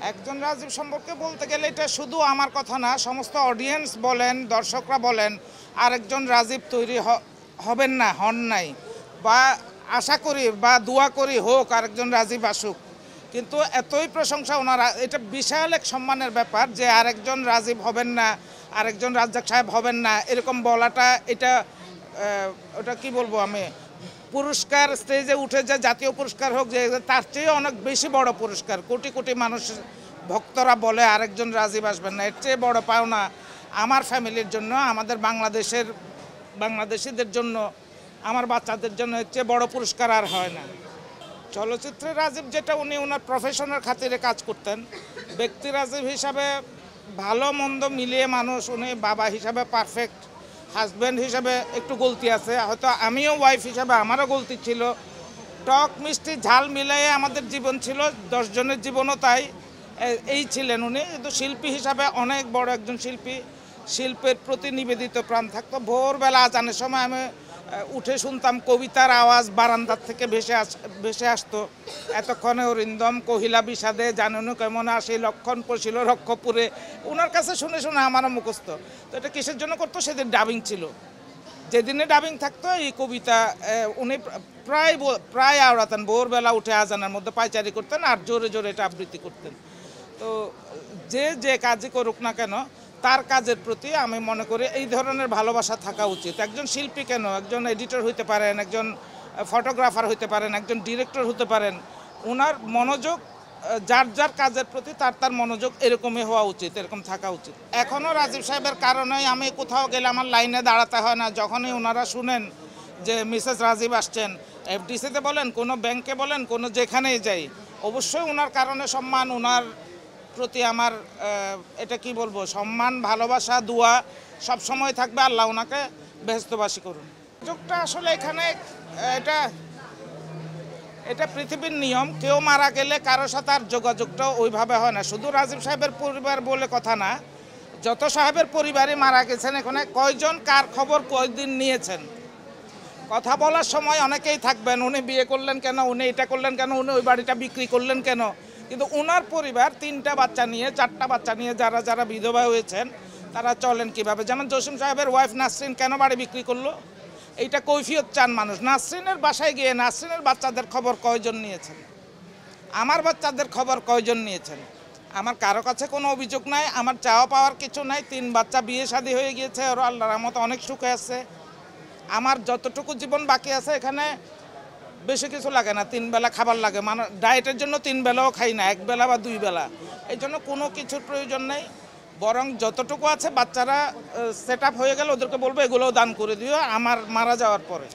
একজন রাজীব সম্পর্কে বলতে গেলে এটা শুধু আমার কথা না, সমস্ত অডিয়েন্স বলেন, দর্শকরা বলেন আরেকজন রাজীব তৈরি হবেন না, হন নাই, বা আশা করি বা দোয়া করি হোক আরেকজন রাজীব আসুক। কিন্তু এতই প্রশংসা ওনারা, এটা বিশাল এক সম্মানের ব্যাপার যে আরেকজন রাজীব হবেন না, আরেকজন রাজ্জাক সাহেব হবেন না, এরকম বলাটা এটা ওটা কি বলবো আমি, পুরস্কার স্টেজে উঠে যে জাতীয় পুরস্কার হোক, যে তার চেয়ে অনেক বেশি বড় পুরস্কার। কোটি কোটি মানুষ ভক্তরা বলে আরেকজন রাজীব আসবেন না, এর চেয়ে বড় পাওনা আমার ফ্যামিলির জন্য, আমাদের বাংলাদেশিদের জন্য, আমার বাচ্চাদের জন্য এর চেয়ে বড় পুরস্কার আর হয় না। চলচ্চিত্রে রাজীব যেটা, উনি ওনার প্রফেশনের খাতিরে কাজ করতেন। ব্যক্তি রাজীব হিসাবে ভালো মন্দ মিলিয়ে মানুষ, উনি বাবা হিসাবে পারফেক্ট, হাজব্যান্ড হিসাবে একটু গলতি আছে, হয়তো আমিও ওয়াইফ হিসাবে আমারও গলতি ছিল, টক মিষ্টি ঝাল মিলিয়ে আমাদের জীবন ছিল, 10 জনের জীবনও তাই এই ছিলেন উনি। কিন্তু শিল্পী হিসাবে অনেক বড় একজন শিল্পী, শিল্পের প্রতি নিবেদিত প্রাণ থাকতো। ভোরবেলা আজানের সময় আমি উঠে শুনতাম কবিতার আওয়াজ বারান্দার থেকে ভেসে আসতো, এতক্ষণে অরিন্দম কহিলা বিষাদে জানুনু কেমন আসি লক্ষণ পশিল রক্ষপুরে। ওনার কাছে শুনে শুনে আমারও মুখস্থ। তো এটা কিসের জন্য করতো? সেদিন ডাবিং ছিল, যেদিনে ডাবিং থাকতো এই কবিতা উনি প্রায় আওড়াতেন। ভোরবেলা উঠে আজানের মধ্যে পায়চারি করতেন আর জোরে জোরে এটা আবৃত্তি করতেন। তো যে কাজই করুক না কেন, তার কাজের প্রতি আমি মনে করি এই ধরনের ভালোবাসা থাকা উচিত। একজন শিল্পী কেন, একজন এডিটর হইতে পারেন, একজন ফটোগ্রাফার হইতে পারেন, একজন ডিরেক্টর হতে পারেন, ওনার মনোযোগ যার কাজের প্রতি তার মনোযোগ এরকমই হওয়া উচিত, এরকম থাকা উচিত। এখনও রাজীব সাহেবের কারণেই আমি কোথাও গেলে আমার লাইনে দাঁড়াতে হয় না। যখনই ওনারা শুনেন যে মিসেস রাজীব আসছেন, এফডিসিতে বলেন, কোনো ব্যাংকে বলেন, কোনো যেখানেই যাই, অবশ্যই ওনার কারণে সম্মান, ওনার প্রতি আমার এটা কি বলবো, সম্মান, ভালোবাসা, দোয়া সব সময় থাকবে। আল্লাহ ওনাকে বেহেশতবাসী করুন। যোগটা আসলে এখানে এটা পৃথিবীর নিয়ম। কেউ মারা গেলে কারো সাথে আর যোগাযোগটা ওইভাবে হয় না। শুধু রাজীব সাহেবের পরিবার বলে কথা না, যত সাহেবের পরিবারই মারা গেছেন, এখানে কয়জন কার খবর কয়দিন নিয়েছেন, কথা বলার সময় অনেকেই থাকবেন, উনি বিয়ে করলেন কেন, উনি এটা করলেন কেন, উনি ওই বাড়িটা বিক্রি করলেন কেন। কিন্তু ওনার পরিবার 3টা বাচ্চা নিয়ে, 4টা বাচ্চা নিয়ে যারা বিধবা হয়েছেন তারা চলেন কিভাবে। যেমন জসিম সাহেবের ওয়াইফ নাসরিন কেন বাড়ি বিক্রি করলো, এইটা কৈফিয়ত চান মানুষ। নাসরিনের বাসায় গিয়ে নাসরিনের বাচ্চাদের খবর কয়জন নিয়েছেন, আমার বাচ্চাদের খবর কয়জন নিয়েছেন। আমার কারো কাছে কোনো অভিযোগ নাই, আমার চাওয়া পাওয়ার কিছু নাই। 3 বাচ্চা বিয়ে শাদী হয়ে গিয়েছে, ওরা আল্লাহর রহমতে অনেক সুখে আছে। আমার যতটুকু জীবন বাকি আছে এখানে বেশি কিছু লাগে না, 3 বেলা খাবার লাগে। মানে ডায়েটের জন্য 3 বেলাও খাই না, 1 বেলা বা 2 বেলা। এই জন্য কোনো কিছুর প্রয়োজন নেই। বরং যতটুকু আছে বাচ্চারা সেট আপ হয়ে গেলে ওদেরকে বলবো এগুলোও দান করে দিও আমার মারা যাওয়ার পরে।